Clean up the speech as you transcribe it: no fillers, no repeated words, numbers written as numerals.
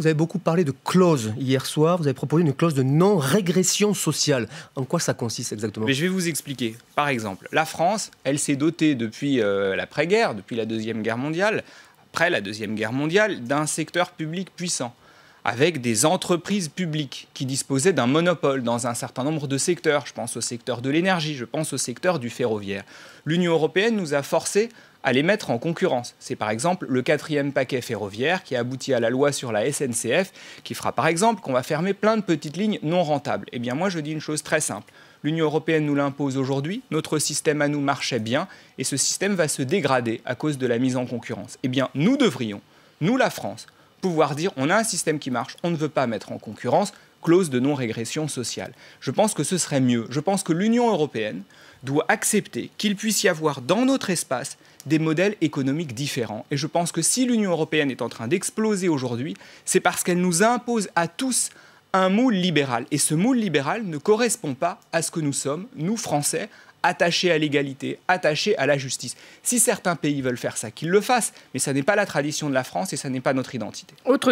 Vous avez beaucoup parlé de clause hier soir. Vous avez proposé une clause de non-régression sociale. En quoi ça consiste exactement? Mais je vais vous expliquer. Par exemple, la France, elle s'est dotée depuis l'après-guerre, depuis la Deuxième Guerre mondiale, après la Deuxième Guerre mondiale, d'un secteur public puissant, avec des entreprises publiques qui disposaient d'un monopole dans un certain nombre de secteurs. Je pense au secteur de l'énergie, je pense au secteur du ferroviaire. L'Union européenne nous a forcés à les mettre en concurrence. C'est par exemple le 4e paquet ferroviaire qui a abouti à la loi sur la SNCF, qui fera par exemple qu'on va fermer plein de petites lignes non rentables. Eh bien moi je dis une chose très simple. L'Union européenne nous l'impose aujourd'hui, notre système à nous marchait bien, et ce système va se dégrader à cause de la mise en concurrence. Eh bien nous devrions, nous la France, pouvoir dire on a un système qui marche, on ne veut pas mettre en concurrence, clause de non-régression sociale. Je pense que ce serait mieux. Je pense que l'Union européenne doit accepter qu'il puisse y avoir dans notre espace des modèles économiques différents. Et je pense que si l'Union européenne est en train d'exploser aujourd'hui, c'est parce qu'elle nous impose à tous un moule libéral. Et ce moule libéral ne correspond pas à ce que nous sommes, nous Français, attachés à l'égalité, attachés à la justice. Si certains pays veulent faire ça, qu'ils le fassent. Mais ça n'est pas la tradition de la France et ça n'est pas notre identité. Autre